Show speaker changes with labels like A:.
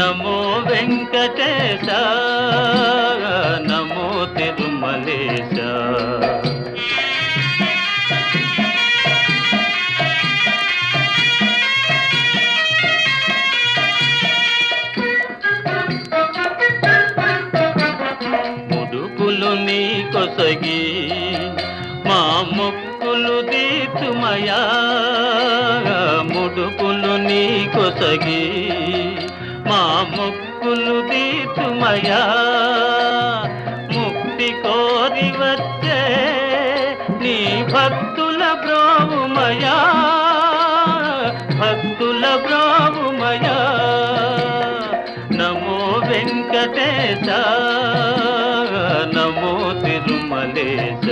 A: నమో వెంకటేశ, నమో తిరుమలేశ. ముడుపులు నీ కొసగి మా మొక్కులు తీర్చుమయా, ముడుపులు నీ కొసగి మా మొక్కులు తీర్చుమయా. ముక్తి కోరి వచ్చే నీ భక్తుల బ్రోవుమయా, భక్తుల బ్రోవుమయా. నమో వెంకటేశ, నమో తిరుమలేశ.